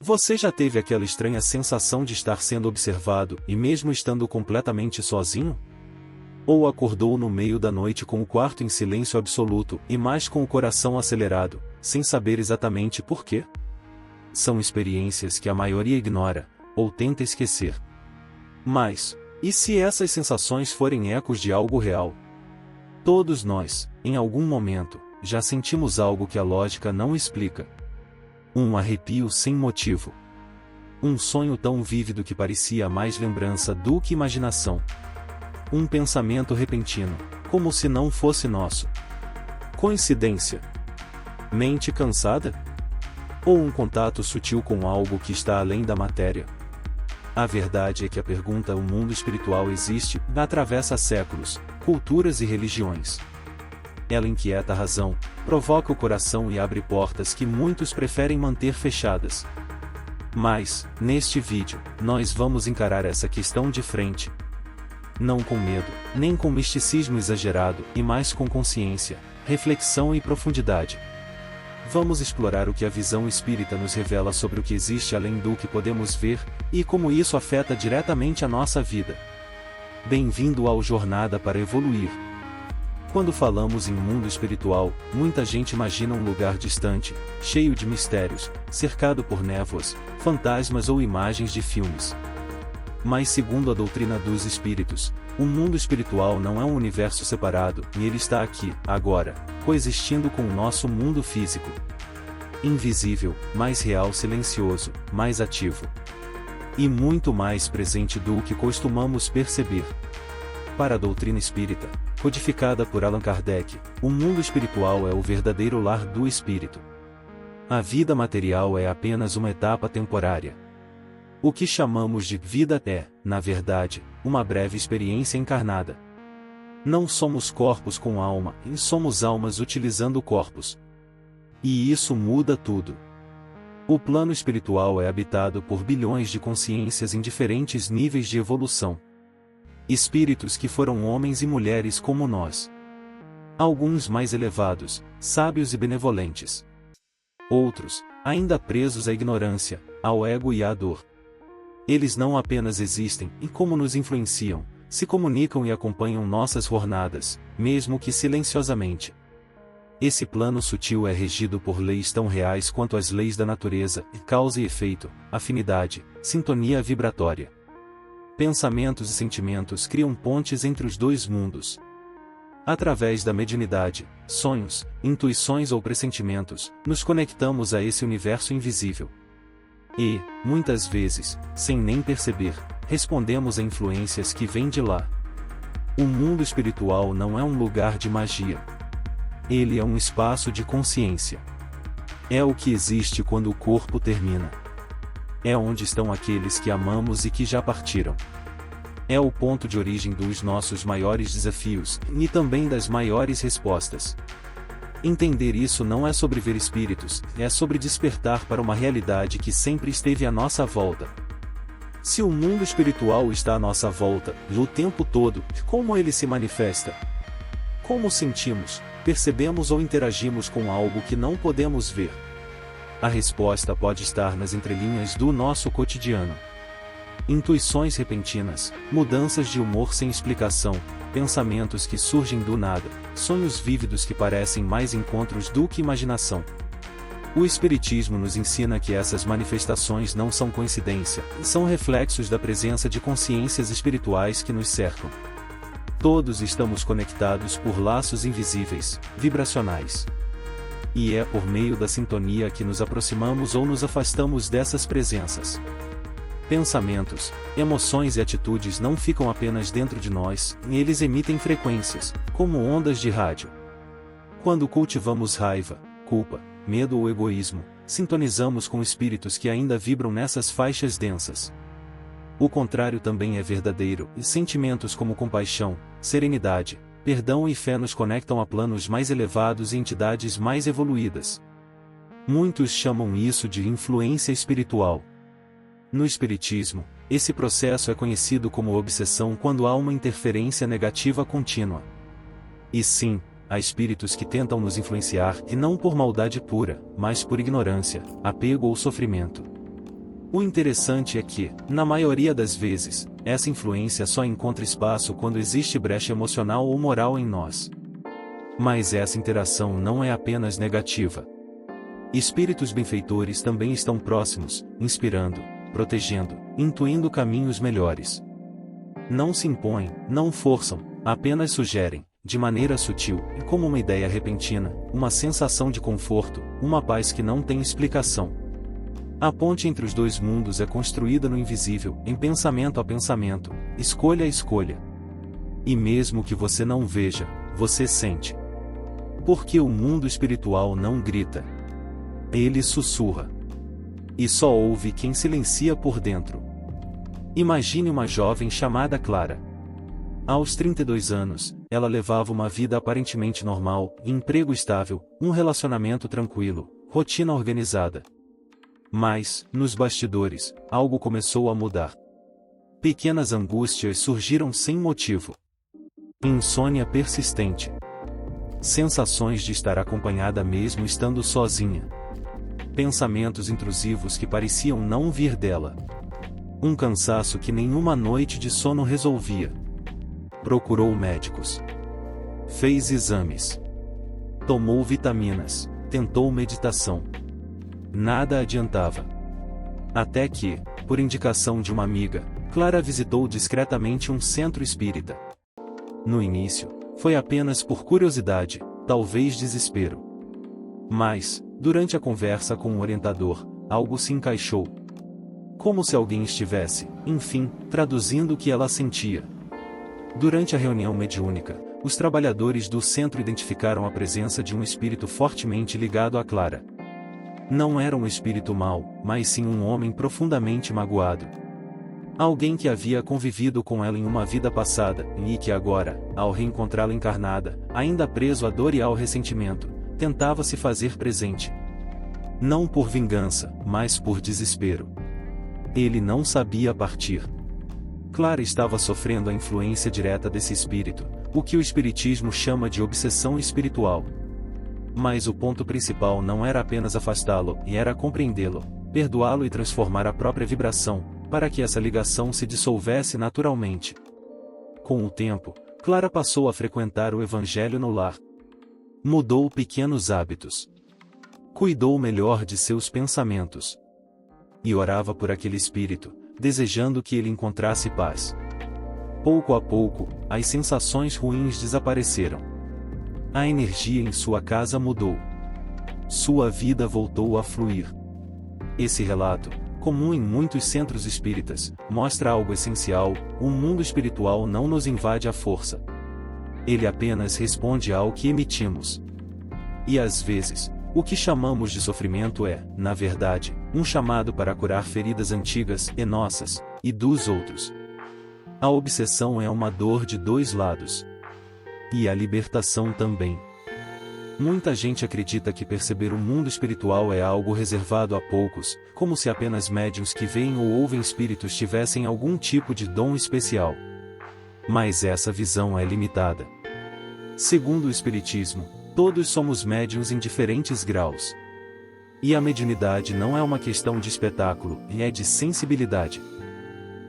Você já teve aquela estranha sensação de estar sendo observado e mesmo estando completamente sozinho? Ou acordou no meio da noite com o quarto em silêncio absoluto e mais com o coração acelerado, sem saber exatamente por quê? São experiências que a maioria ignora, ou tenta esquecer. Mas, e se essas sensações forem ecos de algo real? Todos nós, em algum momento, já sentimos algo que a lógica não explica. Um arrepio sem motivo. Um sonho tão vívido que parecia mais lembrança do que imaginação. Um pensamento repentino, como se não fosse nosso. Coincidência? Mente cansada? Ou um contato sutil com algo que está além da matéria? A verdade é que a pergunta "o mundo espiritual existe?" atravessa séculos, culturas e religiões. Ela inquieta a razão, provoca o coração e abre portas que muitos preferem manter fechadas. Mas, neste vídeo, nós vamos encarar essa questão de frente. Não com medo, nem com misticismo exagerado, e mais com consciência, reflexão e profundidade. Vamos explorar o que a visão espírita nos revela sobre o que existe além do que podemos ver, e como isso afeta diretamente a nossa vida. Bem-vindo ao Jornada para Evoluir. Quando falamos em mundo espiritual, muita gente imagina um lugar distante, cheio de mistérios, cercado por névoas, fantasmas ou imagens de filmes. Mas segundo a doutrina dos espíritos, o mundo espiritual não é um universo separado, e ele está aqui, agora, coexistindo com o nosso mundo físico. Invisível, mais real, silencioso, mais ativo. E muito mais presente do que costumamos perceber. Para a doutrina espírita, codificada por Allan Kardec, o mundo espiritual é o verdadeiro lar do espírito. A vida material é apenas uma etapa temporária. O que chamamos de vida é, na verdade, uma breve experiência encarnada. Não somos corpos com alma, e somos almas utilizando corpos. E isso muda tudo. O plano espiritual é habitado por bilhões de consciências em diferentes níveis de evolução. Espíritos que foram homens e mulheres como nós. Alguns mais elevados, sábios e benevolentes. Outros, ainda presos à ignorância, ao ego e à dor. Eles não apenas existem, e como nos influenciam, se comunicam e acompanham nossas jornadas, mesmo que silenciosamente. Esse plano sutil é regido por leis tão reais quanto as leis da natureza, causa e efeito, afinidade, sintonia vibratória. Pensamentos e sentimentos criam pontes entre os dois mundos. Através da mediunidade, sonhos, intuições ou pressentimentos, nos conectamos a esse universo invisível. E, muitas vezes, sem nem perceber, respondemos a influências que vêm de lá. O mundo espiritual não é um lugar de magia. Ele é um espaço de consciência. É o que existe quando o corpo termina. É onde estão aqueles que amamos e que já partiram. É o ponto de origem dos nossos maiores desafios, e também das maiores respostas. Entender isso não é sobre ver espíritos, é sobre despertar para uma realidade que sempre esteve à nossa volta. Se o mundo espiritual está à nossa volta, o tempo todo, como ele se manifesta? Como sentimos, percebemos ou interagimos com algo que não podemos ver? A resposta pode estar nas entrelinhas do nosso cotidiano. Intuições repentinas, mudanças de humor sem explicação, pensamentos que surgem do nada, sonhos vívidos que parecem mais encontros do que imaginação. O Espiritismo nos ensina que essas manifestações não são coincidência, são reflexos da presença de consciências espirituais que nos cercam. Todos estamos conectados por laços invisíveis, vibracionais. E é por meio da sintonia que nos aproximamos ou nos afastamos dessas presenças. Pensamentos, emoções e atitudes não ficam apenas dentro de nós, eles emitem frequências, como ondas de rádio. Quando cultivamos raiva, culpa, medo ou egoísmo, sintonizamos com espíritos que ainda vibram nessas faixas densas. O contrário também é verdadeiro, e sentimentos como compaixão, serenidade, perdão e fé nos conectam a planos mais elevados e entidades mais evoluídas. Muitos chamam isso de influência espiritual. No Espiritismo, esse processo é conhecido como obsessão quando há uma interferência negativa contínua. E sim, há espíritos que tentam nos influenciar e não por maldade pura, mas por ignorância, apego ou sofrimento. O interessante é que, na maioria das vezes, essa influência só encontra espaço quando existe brecha emocional ou moral em nós. Mas essa interação não é apenas negativa. Espíritos benfeitores também estão próximos, inspirando, protegendo, intuindo caminhos melhores. Não se impõem, não forçam, apenas sugerem, de maneira sutil, e como uma ideia repentina, uma sensação de conforto, uma paz que não tem explicação. A ponte entre os dois mundos é construída no invisível, em pensamento a pensamento, escolha a escolha. E mesmo que você não veja, você sente. Porque o mundo espiritual não grita. Ele sussurra. E só ouve quem silencia por dentro. Imagine uma jovem chamada Clara. Aos 32 anos, ela levava uma vida aparentemente normal, emprego estável, um relacionamento tranquilo, rotina organizada. Mas, nos bastidores, algo começou a mudar. Pequenas angústias surgiram sem motivo. Insônia persistente. Sensações de estar acompanhada mesmo estando sozinha. Pensamentos intrusivos que pareciam não vir dela. Um cansaço que nenhuma noite de sono resolvia. Procurou médicos. Fez exames. Tomou vitaminas, tentou meditação. Nada adiantava. Até que, por indicação de uma amiga, Clara visitou discretamente um centro espírita. No início, foi apenas por curiosidade, talvez desespero. Mas, durante a conversa com o orientador, algo se encaixou. Como se alguém estivesse, enfim, traduzindo o que ela sentia. Durante a reunião mediúnica, os trabalhadores do centro identificaram a presença de um espírito fortemente ligado a Clara. Não era um espírito mau, mas sim um homem profundamente magoado. Alguém que havia convivido com ela em uma vida passada, e que agora, ao reencontrá-la encarnada, ainda preso à dor e ao ressentimento, tentava se fazer presente. Não por vingança, mas por desespero. Ele não sabia partir. Clara estava sofrendo a influência direta desse espírito, o que o espiritismo chama de obsessão espiritual. Mas o ponto principal não era apenas afastá-lo, e era compreendê-lo, perdoá-lo e transformar a própria vibração, para que essa ligação se dissolvesse naturalmente. Com o tempo, Clara passou a frequentar o evangelho no lar. Mudou pequenos hábitos. Cuidou melhor de seus pensamentos. E orava por aquele espírito, desejando que ele encontrasse paz. Pouco a pouco, as sensações ruins desapareceram. A energia em sua casa mudou. Sua vida voltou a fluir. Esse relato, comum em muitos centros espíritas, mostra algo essencial: o mundo espiritual não nos invade à força. Ele apenas responde ao que emitimos. E às vezes, o que chamamos de sofrimento é, na verdade, um chamado para curar feridas antigas e nossas, e dos outros. A obsessão é uma dor de dois lados. E a libertação também. Muita gente acredita que perceber o mundo espiritual é algo reservado a poucos, como se apenas médiuns que veem ou ouvem espíritos tivessem algum tipo de dom especial. Mas essa visão é limitada. Segundo o Espiritismo, todos somos médiuns em diferentes graus. E a mediunidade não é uma questão de espetáculo, é de sensibilidade.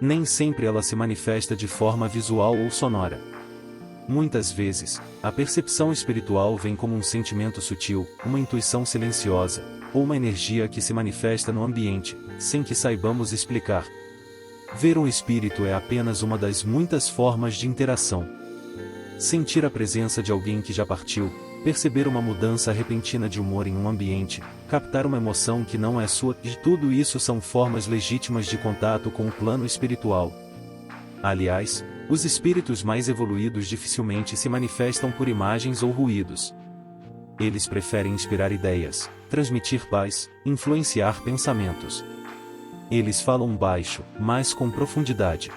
Nem sempre ela se manifesta de forma visual ou sonora. Muitas vezes, a percepção espiritual vem como um sentimento sutil, uma intuição silenciosa, ou uma energia que se manifesta no ambiente, sem que saibamos explicar. Ver um espírito é apenas uma das muitas formas de interação. Sentir a presença de alguém que já partiu, perceber uma mudança repentina de humor em um ambiente, captar uma emoção que não é sua, e tudo isso são formas legítimas de contato com o plano espiritual. Aliás, os espíritos mais evoluídos dificilmente se manifestam por imagens ou ruídos. Eles preferem inspirar ideias, transmitir paz, influenciar pensamentos. Eles falam baixo, mas com profundidade.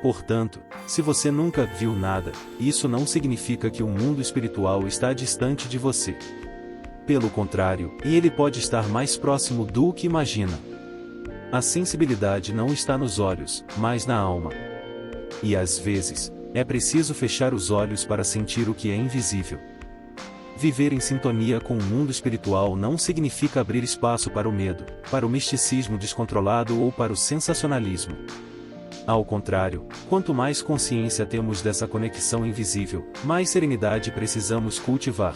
Portanto, se você nunca viu nada, isso não significa que o mundo espiritual está distante de você. Pelo contrário, ele pode estar mais próximo do que imagina. A sensibilidade não está nos olhos, mas na alma. E às vezes, é preciso fechar os olhos para sentir o que é invisível. Viver em sintonia com o mundo espiritual não significa abrir espaço para o medo, para o misticismo descontrolado ou para o sensacionalismo. Ao contrário, quanto mais consciência temos dessa conexão invisível, mais serenidade precisamos cultivar.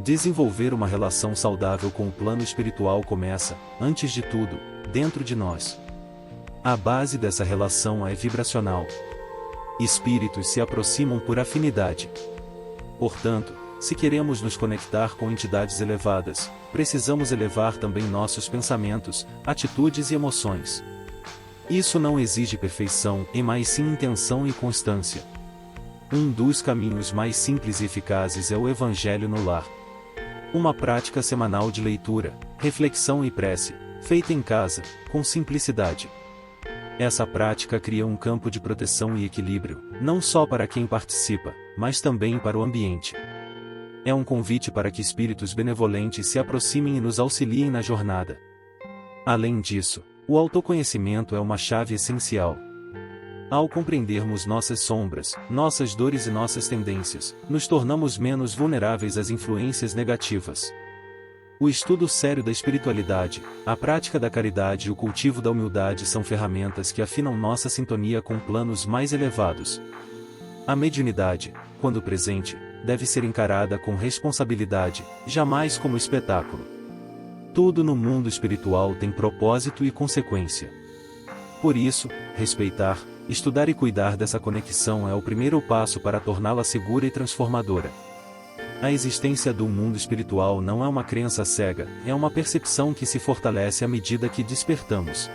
Desenvolver uma relação saudável com o plano espiritual começa, antes de tudo, dentro de nós. A base dessa relação é vibracional. Espíritos se aproximam por afinidade. Portanto, se queremos nos conectar com entidades elevadas, precisamos elevar também nossos pensamentos, atitudes e emoções. Isso não exige perfeição, mas sim intenção e constância. Um dos caminhos mais simples e eficazes é o Evangelho no lar. Uma prática semanal de leitura, reflexão e prece, feita em casa, com simplicidade. Essa prática cria um campo de proteção e equilíbrio, não só para quem participa, mas também para o ambiente. É um convite para que espíritos benevolentes se aproximem e nos auxiliem na jornada. Além disso, o autoconhecimento é uma chave essencial. Ao compreendermos nossas sombras, nossas dores e nossas tendências, nos tornamos menos vulneráveis às influências negativas. O estudo sério da espiritualidade, a prática da caridade e o cultivo da humildade são ferramentas que afinam nossa sintonia com planos mais elevados. A mediunidade, quando presente, deve ser encarada com responsabilidade, jamais como espetáculo. Tudo no mundo espiritual tem propósito e consequência. Por isso, respeitar, estudar e cuidar dessa conexão é o primeiro passo para torná-la segura e transformadora. A existência do mundo espiritual não é uma crença cega, é uma percepção que se fortalece à medida que despertamos.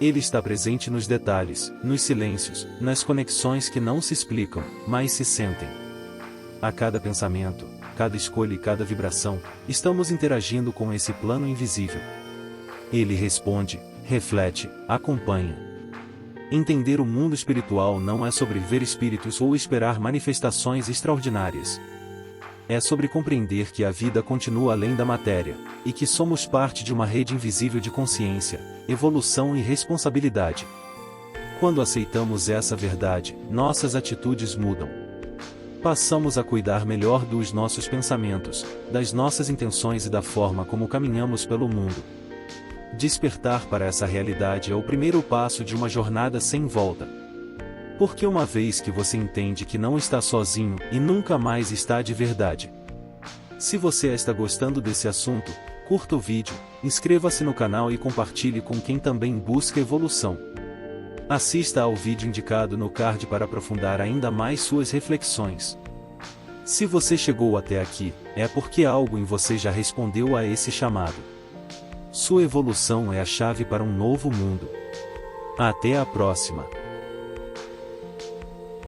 Ele está presente nos detalhes, nos silêncios, nas conexões que não se explicam, mas se sentem. A cada pensamento, cada escolha e cada vibração, estamos interagindo com esse plano invisível. Ele responde, reflete, acompanha. Entender o mundo espiritual não é sobre ver espíritos ou esperar manifestações extraordinárias. É sobre compreender que a vida continua além da matéria, e que somos parte de uma rede invisível de consciência, evolução e responsabilidade. Quando aceitamos essa verdade, nossas atitudes mudam. Passamos a cuidar melhor dos nossos pensamentos, das nossas intenções e da forma como caminhamos pelo mundo. Despertar para essa realidade é o primeiro passo de uma jornada sem volta. Porque uma vez que você entende que não está sozinho e nunca mais está de verdade. Se você está gostando desse assunto, curta o vídeo, inscreva-se no canal e compartilhe com quem também busca evolução. Assista ao vídeo indicado no card para aprofundar ainda mais suas reflexões. Se você chegou até aqui, é porque algo em você já respondeu a esse chamado. Sua evolução é a chave para um novo mundo. Até a próxima!